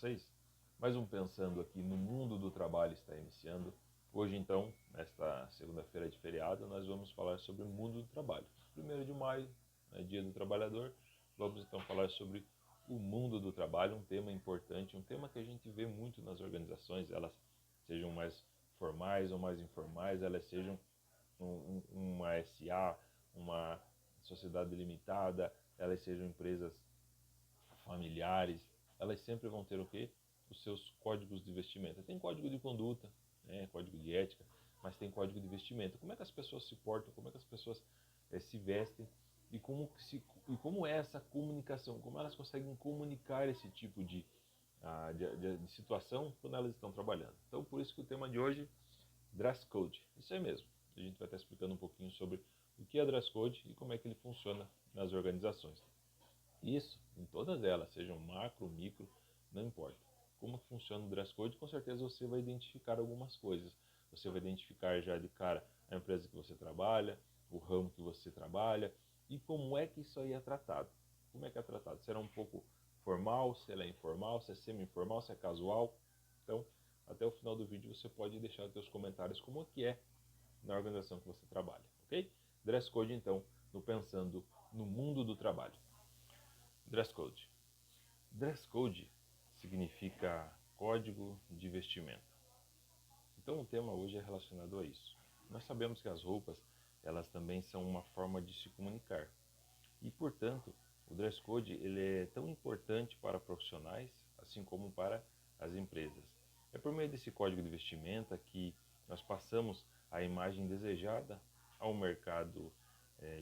vocês? Mais um Pensando aqui no Mundo do Trabalho está iniciando. Hoje então, nesta segunda-feira de feriado, nós vamos falar sobre o mundo do trabalho. 1º de maio, Dia do Trabalhador, vamos então falar sobre o mundo do trabalho, um tema importante, um tema que a gente vê muito nas organizações, elas sejam mais formais ou mais informais, elas sejam uma SA, uma sociedade limitada, elas sejam empresas familiares, elas sempre vão ter o quê? Os seus códigos de vestimenta. Tem código de conduta, né? Código de ética, mas tem código de vestimenta. Como é que as pessoas se portam, como é que as pessoas se vestem e como é essa comunicação, como elas conseguem comunicar esse tipo de situação quando elas estão trabalhando. Então, por isso que o tema de hoje, dress code. Isso aí mesmo. A gente vai estar explicando um pouquinho sobre o que é dress code e como é que ele funciona nas organizações. Isso, em todas elas, sejam macro, micro, não importa. Como que funciona o dress code, com certeza você vai identificar algumas coisas. Você vai identificar já de cara a empresa que você trabalha, o ramo que você trabalha e como é que isso aí é tratado. Como é que é tratado? Será um pouco formal, se ela é informal, se é semi-informal, se é casual. Então, até o final do vídeo você pode deixar os seus comentários como que é na organização que você trabalha, ok? Dress code, então, no Pensando no Mundo do Trabalho. Dress code. Dress code significa código de vestimenta. Então o tema hoje é relacionado a isso. Nós sabemos que as roupas, elas também são uma forma de se comunicar. E, portanto, o dress code ele é tão importante para profissionais, assim como para as empresas. É por meio desse código de vestimenta que nós passamos a imagem desejada ao mercado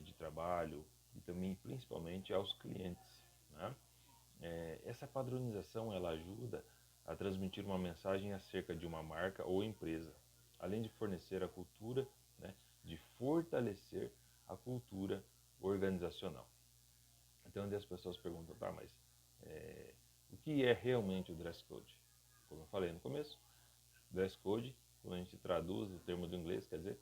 de trabalho e também, principalmente, aos clientes, né? Essa padronização ela ajuda a transmitir uma mensagem acerca de uma marca ou empresa, além de fornecer a cultura, né, de fortalecer a cultura organizacional. Então, onde as pessoas perguntam, tá, mas o que é realmente o dress code? Como eu falei no começo, dress code, quando a gente traduz o termo do inglês, quer dizer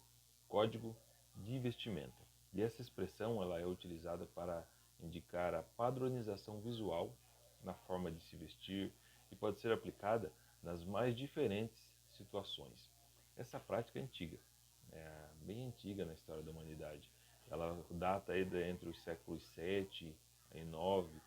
código de vestimenta. E essa expressão ela é utilizada para indicar a padronização visual na forma de se vestir e pode ser aplicada nas mais diferentes situações. Essa prática é antiga, bem antiga na história da humanidade. Ela data aí entre os séculos 7 e 9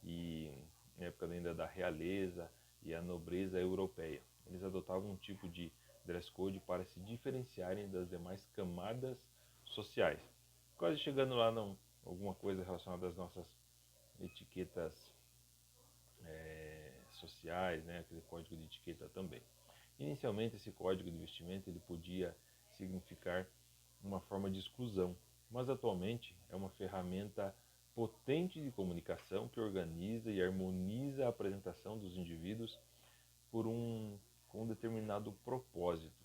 e na época ainda da realeza e a nobreza europeia. Eles adotavam um tipo de dress code para se diferenciarem das demais camadas sociais. Quase chegando lá não alguma coisa relacionada às nossas etiquetas sociais, né? Aquele código de etiqueta também. Inicialmente esse código de vestimenta ele podia significar uma forma de exclusão, mas atualmente é uma ferramenta potente de comunicação que organiza e harmoniza a apresentação dos indivíduos com um determinado propósito,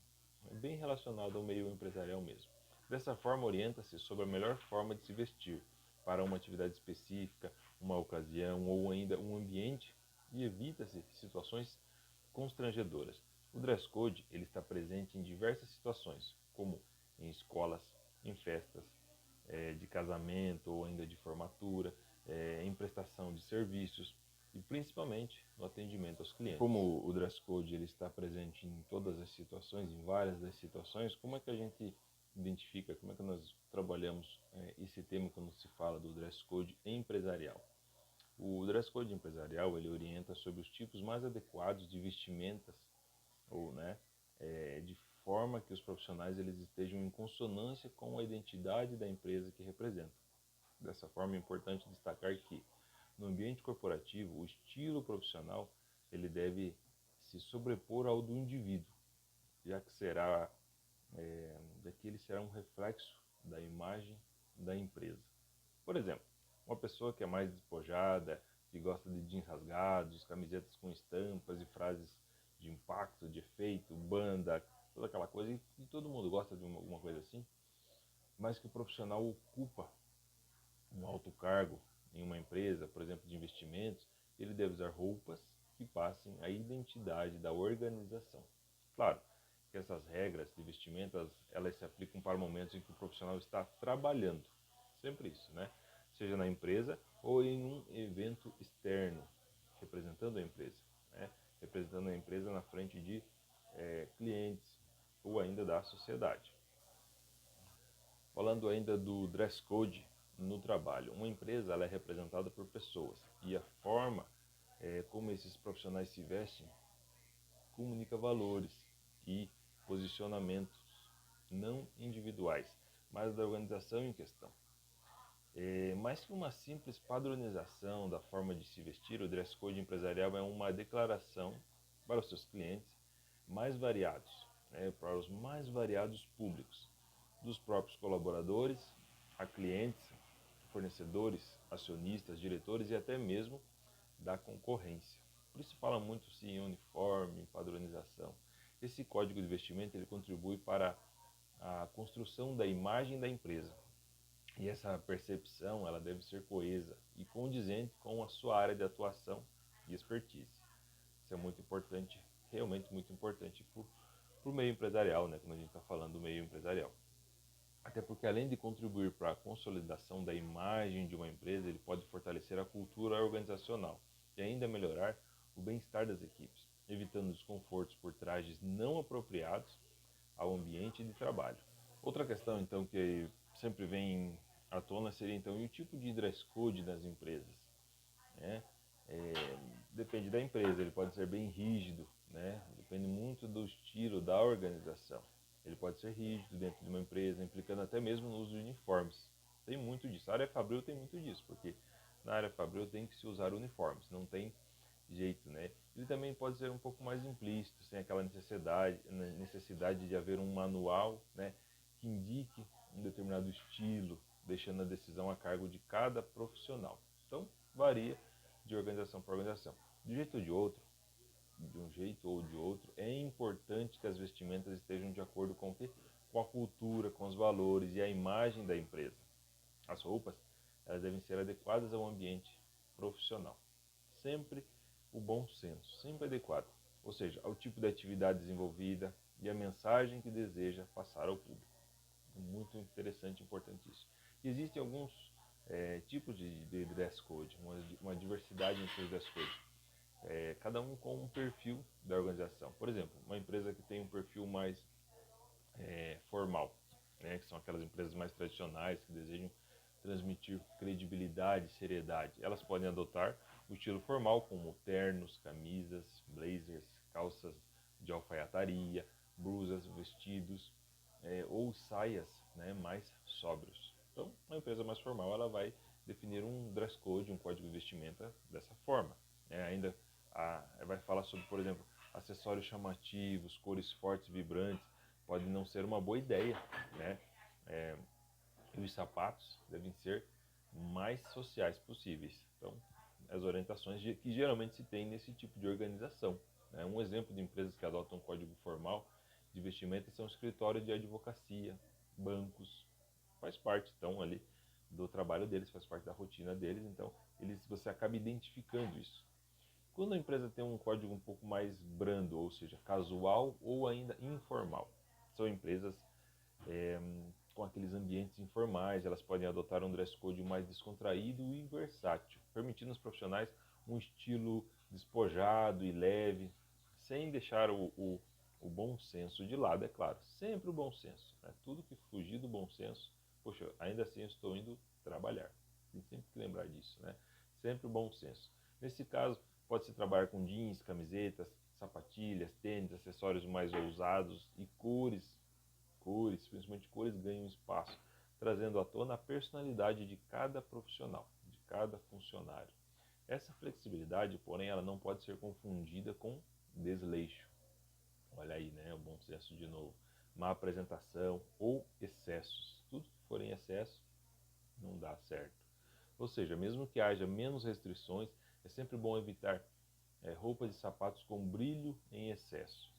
bem relacionado ao meio empresarial mesmo. Dessa forma, orienta-se sobre a melhor forma de se vestir para uma atividade específica, uma ocasião ou ainda um ambiente e evita-se situações constrangedoras. O dress code ele está presente em diversas situações, como em escolas, em festas, de casamento ou ainda de formatura, em prestação de serviços e principalmente no atendimento aos clientes. Como o dress code ele está presente em todas as situações, em várias das situações, como é que a gente identifica, como é que nós trabalhamos esse tema quando se fala do dress code empresarial? O dress code empresarial ele orienta sobre os tipos mais adequados de vestimentas ou, de forma que os profissionais eles estejam em consonância com a identidade da empresa que representam. Dessa forma, é importante destacar que no ambiente corporativo, o estilo profissional ele deve se sobrepor ao do indivíduo, já que ele será um reflexo da imagem da empresa. Por exemplo, uma pessoa que é mais despojada, que gosta de jeans rasgados, camisetas com estampas e frases de impacto, de efeito, banda, toda aquela coisa, e todo mundo gosta de alguma coisa assim, mas que o profissional ocupa um alto cargo em uma empresa, por exemplo, de investimentos, ele deve usar roupas que passem a identidade da organização. Claro que essas regras de vestimentas, elas se aplicam para momentos em que o profissional está trabalhando. Sempre isso, né? Seja na empresa ou em um evento externo, representando a empresa, né? representando a empresa na frente de clientes ou ainda da sociedade. Falando ainda do dress code no trabalho, uma empresa ela é representada por pessoas e a forma como esses profissionais se vestem comunica valores e posicionamentos não individuais, mas da organização em questão. Mais que uma simples padronização da forma de se vestir, o dress code empresarial é uma declaração para os seus clientes mais variados, para os mais variados públicos, dos próprios colaboradores a clientes, fornecedores, acionistas, diretores e até mesmo da concorrência. Por isso fala muito sim em uniforme, em padronização. Esse código de vestimenta ele contribui para a construção da imagem da empresa. E essa percepção ela deve ser coesa e condizente com a sua área de atuação e expertise. Isso é muito importante, realmente muito importante para o meio empresarial, né? Quando a gente está falando do meio empresarial. Até porque além de contribuir para a consolidação da imagem de uma empresa, ele pode fortalecer a cultura organizacional e ainda melhorar o bem-estar das equipes, evitando desconfortos por trajes não apropriados ao ambiente de trabalho. Outra questão então que sempre vem à tona seria então e o tipo de dress code das empresas, né? Depende da empresa, ele pode ser bem rígido, né? Depende muito do estilo da organização. Ele pode ser rígido dentro de uma empresa, implicando até mesmo no uso de uniformes. Tem muito disso. A área fabril tem muito disso, porque na área fabril tem que se usar uniformes, não tem jeito, né? Ele também pode ser um pouco mais implícito, sem aquela necessidade de haver um manual, né, que indique um determinado estilo, deixando a decisão a cargo de cada profissional. Então, varia de organização para organização. De um jeito ou de outro, é importante que as vestimentas estejam de acordo com o quê? Com a cultura, com os valores e a imagem da empresa. As roupas, elas devem ser adequadas ao ambiente profissional. Sempre o bom senso, sempre adequado. Ou seja, ao tipo de atividade desenvolvida e a mensagem que deseja passar ao público. Muito interessante e importante isso. E existem alguns tipos de dress code, uma diversidade entre os dress codes. Cada um com um perfil da organização. Por exemplo, uma empresa que tem um perfil mais formal, né, que são aquelas empresas mais tradicionais que desejam transmitir credibilidade e seriedade. Elas podem adotar o estilo formal, como ternos, camisas, blazers, calças de alfaiataria, blusas, vestidos ou saias, né, mais sóbrios. Então, uma empresa mais formal ela vai definir um dress code, um código de vestimenta dessa forma. Ainda vai falar sobre, por exemplo, acessórios chamativos, cores fortes, vibrantes, pode não ser uma boa ideia, né? E os sapatos devem ser mais sociais possíveis. Então, as orientações que geralmente se tem nesse tipo de organização. Né? Um exemplo de empresas que adotam um código formal de vestimenta são escritórios de advocacia, bancos, faz parte então ali do trabalho deles, faz parte da rotina deles, então você acaba identificando isso. Quando a empresa tem um código um pouco mais brando, ou seja, casual ou ainda informal, são empresas com aqueles ambientes informais, elas podem adotar um dress code mais descontraído e versátil, permitindo aos profissionais um estilo despojado e leve, sem deixar o bom senso de lado, é claro, sempre o bom senso, né? Tudo que fugir do bom senso, poxa, ainda assim eu estou indo trabalhar, tem sempre que lembrar disso, né? Sempre o bom senso. Nesse caso, pode-se trabalhar com jeans, camisetas, sapatilhas, tênis, acessórios mais ousados e principalmente cores, ganham espaço, trazendo à tona a personalidade de cada profissional, de cada funcionário. Essa flexibilidade, porém, ela não pode ser confundida com desleixo. Olha aí, né? O bom senso de novo. Má apresentação ou excessos. Tudo que for em excesso não dá certo. Ou seja, mesmo que haja menos restrições, é sempre bom evitar roupas e sapatos com brilho em excesso,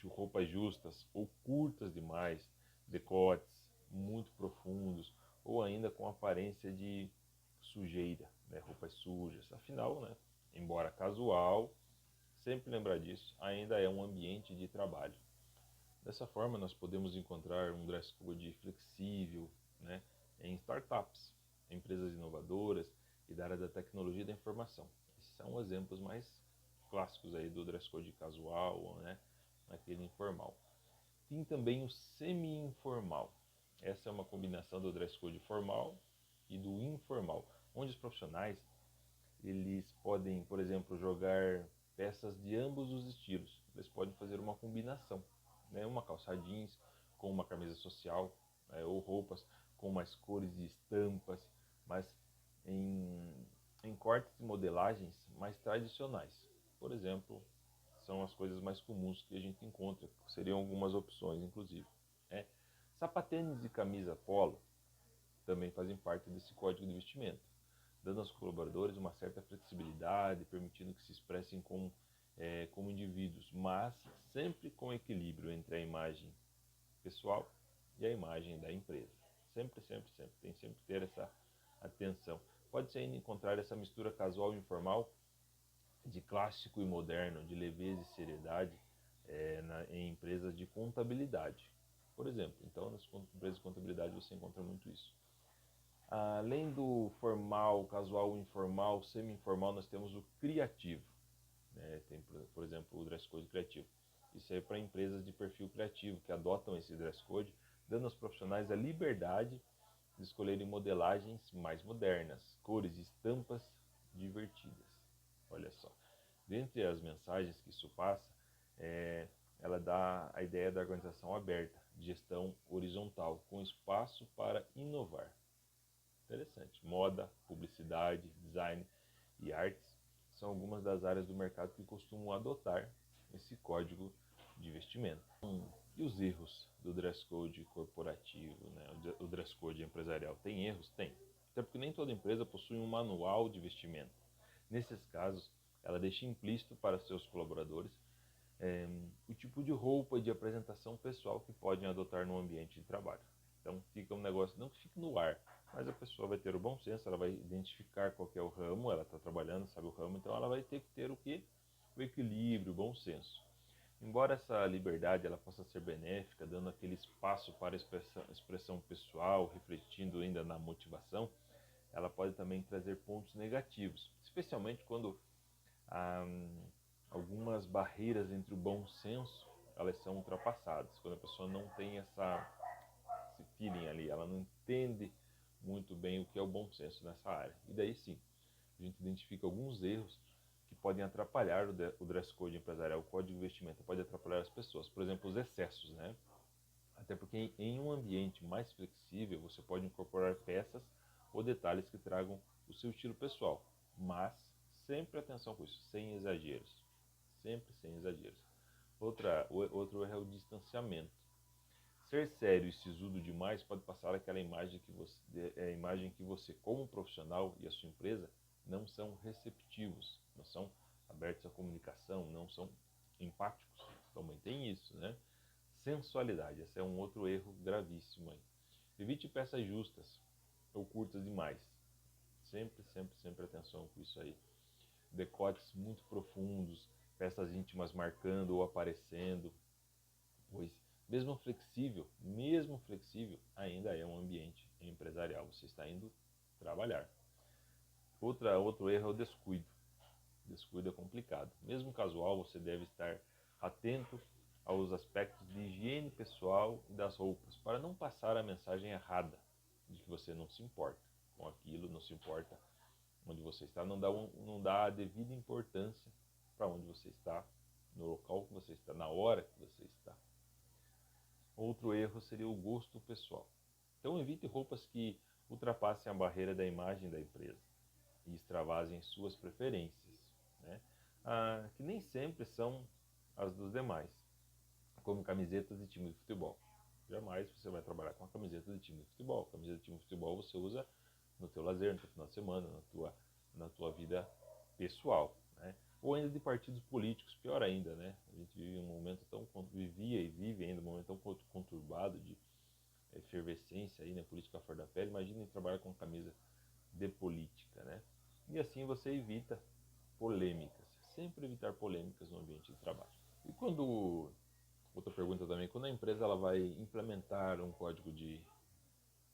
roupas justas ou curtas demais, decotes muito profundos ou ainda com aparência de sujeira, né? Roupas sujas. Afinal, né, embora casual, sempre lembrar disso, ainda é um ambiente de trabalho. Dessa forma, nós podemos encontrar um dress code flexível, né, em startups, empresas inovadoras e da área da tecnologia e da informação. Esses são exemplos mais clássicos aí do dress code casual, né, aquele informal. Tem também o semi-informal. Essa é uma combinação do dress code formal e do informal, onde os profissionais eles podem, por exemplo, jogar peças de ambos os estilos. Eles podem fazer uma combinação, né? Uma calça jeans com uma camisa social, ou roupas com mais cores e estampas, mas em cortes e modelagens mais tradicionais. Por exemplo, são as coisas mais comuns que a gente encontra, seriam algumas opções, inclusive. Né? Sapatênis e camisa polo também fazem parte desse código de vestimento, dando aos colaboradores uma certa flexibilidade, permitindo que se expressem como indivíduos, mas sempre com equilíbrio entre a imagem pessoal e a imagem da empresa. Sempre, sempre, sempre. Tem sempre que ter essa atenção. Pode-se ainda encontrar essa mistura casual e informal, de clássico e moderno, de leveza e seriedade, em empresas de contabilidade, por exemplo. Então, nas empresas de contabilidade você encontra muito isso. Além do formal, casual, informal, semi-informal, nós temos o criativo. Né? Tem, por exemplo, o dress code criativo. Isso é para empresas de perfil criativo que adotam esse dress code, dando aos profissionais a liberdade de escolherem modelagens mais modernas, cores e estampas divertidas. Olha só. Dentre as mensagens que isso passa, ela dá a ideia da organização aberta, de gestão horizontal, com espaço para inovar. Interessante. Moda, publicidade, design e artes são algumas das áreas do mercado que costumam adotar esse código de vestimento. E os erros do dress code corporativo, né? O dress code empresarial? Tem erros? Tem. Até porque nem toda empresa possui um manual de vestimento. Nesses casos, ela deixa implícito para seus colaboradores o tipo de roupa e de apresentação pessoal que podem adotar no ambiente de trabalho. Então fica um negócio, não que fique no ar, mas a pessoa vai ter o bom senso, ela vai identificar qual que é o ramo, ela está trabalhando, sabe o ramo, então ela vai ter que ter o quê? O equilíbrio, o bom senso. Embora essa liberdade ela possa ser benéfica, dando aquele espaço para expressão pessoal, refletindo ainda na motivação, ela pode também trazer pontos negativos, especialmente quando algumas barreiras entre o bom senso elas são ultrapassadas, quando a pessoa não tem esse feeling ali, ela não entende muito bem o que é o bom senso nessa área. E daí sim, a gente identifica alguns erros que podem atrapalhar o dress code empresarial, o código de vestimenta, pode atrapalhar as pessoas. Por exemplo, os excessos, né? Até porque em um ambiente mais flexível, você pode incorporar peças ou detalhes que tragam o seu estilo pessoal, mas sempre atenção com isso, sem exageros. Sempre sem exageros. Outro erro é o distanciamento. Ser sério e sisudo demais pode passar aquela imagem que você, como profissional e a sua empresa, não são receptivos, não são abertos à comunicação, não são empáticos. Também tem isso, né? Sensualidade, esse é um outro erro gravíssimo aí. Evite peças justas ou curtas demais. Sempre, sempre, sempre atenção com isso aí. Decotes muito profundos, peças íntimas marcando ou aparecendo, pois mesmo flexível, ainda é um ambiente empresarial. Você está indo trabalhar. Outro erro é o descuido. Descuido é complicado. Mesmo casual, você deve estar atento aos aspectos de higiene pessoal e das roupas, para não passar a mensagem errada de que você não se importa com aquilo, não se importa onde você está, não dá a devida importância para onde você está, no local que você está, na hora que você está. Outro erro seria o gosto pessoal. Então evite roupas que ultrapassem a barreira da imagem da empresa e extravasem suas preferências, né? Que nem sempre são as dos demais, como camisetas de time de futebol. Jamais você vai trabalhar com uma camiseta de time de futebol. Camiseta de time de futebol você usa no teu lazer, no teu final de semana, na tua vida pessoal, né? Ou ainda de partidos políticos, pior ainda, né? A gente vive um momento vivia e vive ainda um momento tão conturbado de efervescência aí, né? Política à flor da pele. Imagine trabalhar com camisa de política, né? E assim você evita polêmicas. Sempre evitar polêmicas no ambiente de trabalho. E outra pergunta também, quando a empresa ela vai implementar um código de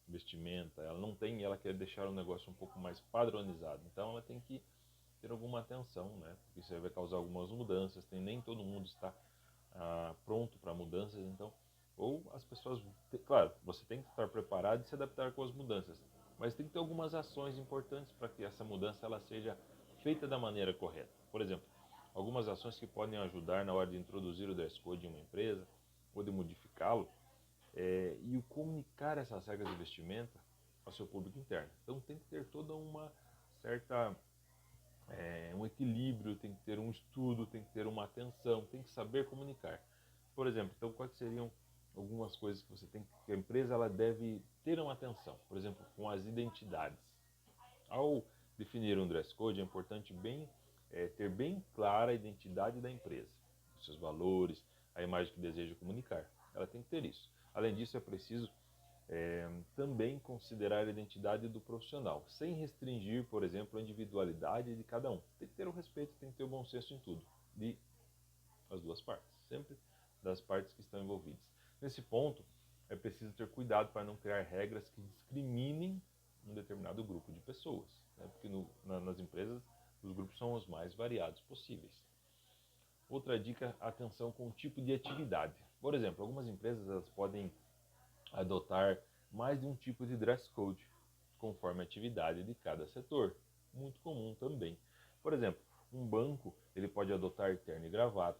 vestimenta, ela quer deixar o negócio um pouco mais padronizado. Então ela tem que ter alguma atenção, né? Porque isso aí vai causar algumas mudanças, nem todo mundo está pronto para mudanças, então, ou as pessoas, claro, você tem que estar preparado e se adaptar com as mudanças, mas tem que ter algumas ações importantes para que essa mudança ela seja feita da maneira correta. Por exemplo, algumas ações que podem ajudar na hora de introduzir o dress code em uma empresa ou de modificá-lo e o comunicar essas regras de vestimenta ao seu público interno. Então tem que ter toda uma certa um equilíbrio, tem que ter um estudo, tem que ter uma atenção, tem que saber comunicar. Por exemplo, então quais seriam algumas coisas que você tem que a empresa ela deve ter uma atenção, por exemplo, com as identidades. Ao definir um dress code é importante ter bem clara a identidade da empresa, os seus valores, a imagem que deseja comunicar. Ela tem que ter isso. Além disso, é preciso também considerar a identidade do profissional, sem restringir, por exemplo, a individualidade de cada um. Tem que ter o respeito, tem que ter o bom senso em tudo, de as duas partes, sempre das partes que estão envolvidas. Nesse ponto, é preciso ter cuidado para não criar regras que discriminem um determinado grupo de pessoas, né? Porque nas empresas os grupos são os mais variados possíveis. Outra dica, atenção com o tipo de atividade. Por exemplo, algumas empresas elas podem adotar mais de um tipo de dress code, conforme a atividade de cada setor. Muito comum também. Por exemplo, um banco ele pode adotar terno e gravata,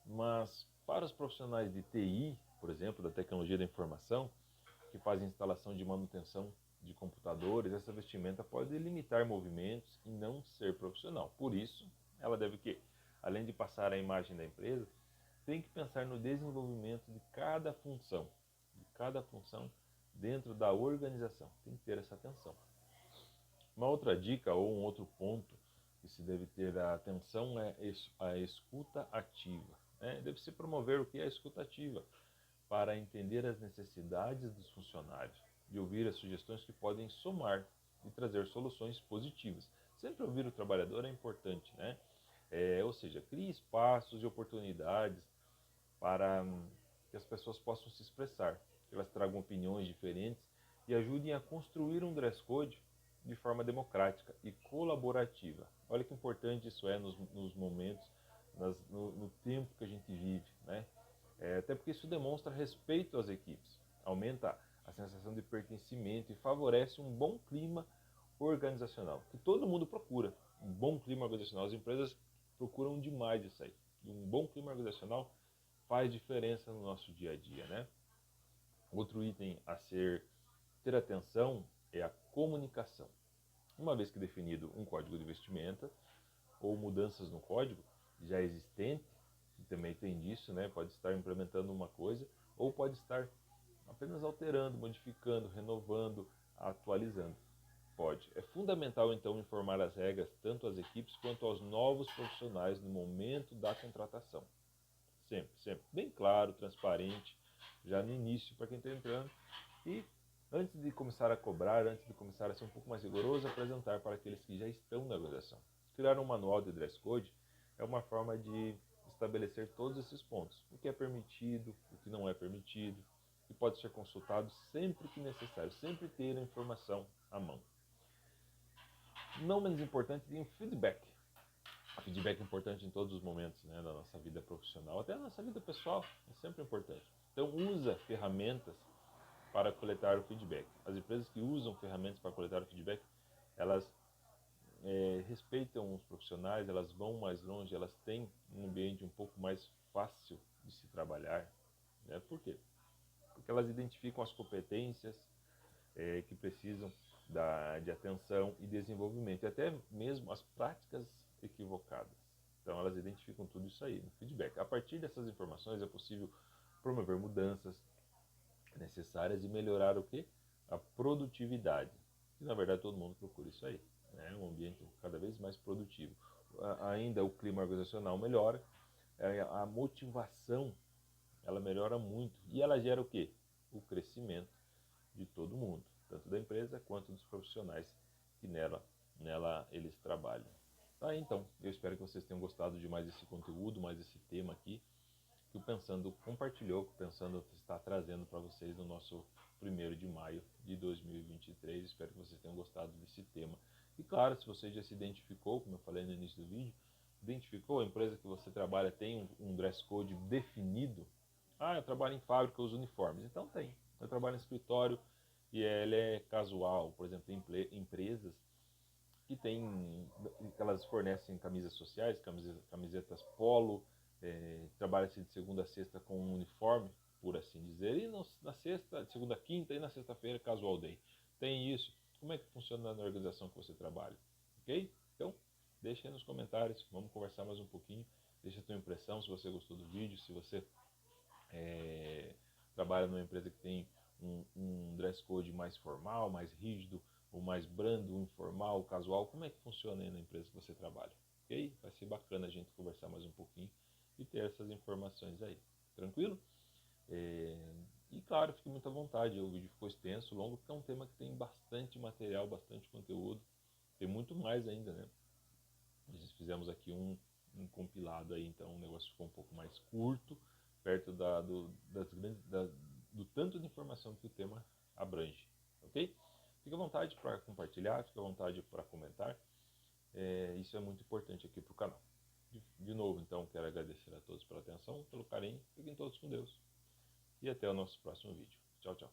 mas para os profissionais de TI, por exemplo, da tecnologia da informação, que fazem instalação de manutenção de computadores, essa vestimenta pode limitar movimentos e não ser profissional. Por isso, ela deve que, além de passar a imagem da empresa, tem que pensar no desenvolvimento de cada função dentro da organização. Tem que ter essa atenção. Uma outra dica ou um outro ponto que se deve ter a atenção é a escuta ativa. Deve-se promover o que é a escuta ativa para entender as necessidades dos funcionários e ouvir as sugestões que podem somar e trazer soluções positivas. Sempre ouvir o trabalhador é importante, né? Ou seja, crie espaços e oportunidades para que as pessoas possam se expressar, que elas tragam opiniões diferentes e ajudem a construir um dress code de forma democrática e colaborativa. Olha que importante isso é nos momentos, no tempo que a gente vive, né? Até porque isso demonstra respeito às equipes, aumenta a sensação de pertencimento e favorece um bom clima organizacional, que todo mundo procura. Um bom clima organizacional, as empresas procuram demais isso aí. E um bom clima organizacional faz diferença no nosso dia a dia, né? Outro item a ter atenção é a comunicação. Uma vez que definido um código de vestimenta ou mudanças no código já existente, que também tem disso, né? Pode estar implementando uma coisa ou pode estar apenas alterando, modificando, renovando, atualizando. Pode. É fundamental então informar as regras tanto às equipes quanto aos novos profissionais no momento da contratação. Sempre, sempre. Bem claro, transparente, já no início para quem está entrando. E antes de começar a cobrar, antes de começar a ser um pouco mais rigoroso, apresentar para aqueles que já estão na organização. Criar um manual de dress code é uma forma de estabelecer todos esses pontos. O que é permitido, o que não é permitido, e pode ser consultado sempre que necessário, sempre ter a informação à mão. Não menos importante, tem o feedback. O feedback é importante em todos os momentos, né, da nossa vida profissional, até na nossa vida pessoal, é sempre importante. Então usa ferramentas para coletar o feedback. As empresas que usam ferramentas para coletar o feedback, elas respeitam os profissionais, elas vão mais longe, elas têm um ambiente um pouco mais fácil de se trabalhar. Né? Por quê? Porque elas identificam as competências que precisam de atenção e desenvolvimento, e até mesmo as práticas equivocadas. Então elas identificam tudo isso aí no feedback. A partir dessas informações é possível promover mudanças necessárias e melhorar o quê? A produtividade. E na verdade todo mundo procura isso aí, né? Um ambiente cada vez mais produtivo. Ainda o clima organizacional melhora, a motivação ela melhora muito e ela gera o quê? O crescimento de todo mundo, tanto da empresa quanto dos profissionais que nela eles trabalham. Tá, então, eu espero que vocês tenham gostado de mais esse conteúdo, mais esse tema aqui, que o Pensando compartilhou, que o Pensando está trazendo para vocês no nosso 1º de maio de 2023. Espero que vocês tenham gostado desse tema E claro, se você já se identificou, como eu falei no início do vídeo, identificou a empresa que você trabalha tem um dress code definido. Ah, eu trabalho em fábrica, eu uso uniformes. Então tem. Eu trabalho em escritório e ele é casual. Por exemplo, tem empresas que tem, que elas fornecem camisas sociais, camisetas polo, trabalha-se de segunda a sexta com um uniforme, por assim dizer, e na sexta, de segunda a quinta e na sexta-feira, casual day. Tem isso. Como é que funciona na organização que você trabalha? Ok? Então, deixa aí nos comentários, vamos conversar mais um pouquinho. Deixa a tua impressão, se você gostou do vídeo, se você trabalha numa empresa que tem um dress code mais formal, mais rígido, ou mais brando, informal, casual, como é que funciona aí na empresa que você trabalha? Ok? Vai ser bacana a gente conversar mais um pouquinho e ter essas informações aí. Tranquilo? E claro, fique muito à vontade, o vídeo ficou extenso, longo, porque é um tema que tem bastante material, bastante conteúdo, tem muito mais ainda, né? Nós fizemos aqui um compilado aí, então o negócio ficou um pouco mais curto, perto do tanto de informação que o tema abrange, ok? Fique à vontade para compartilhar, fique à vontade para comentar, isso é muito importante aqui para o canal. De novo, então, quero agradecer a todos pela atenção, pelo carinho, fiquem todos com Deus e até o nosso próximo vídeo. Tchau, tchau.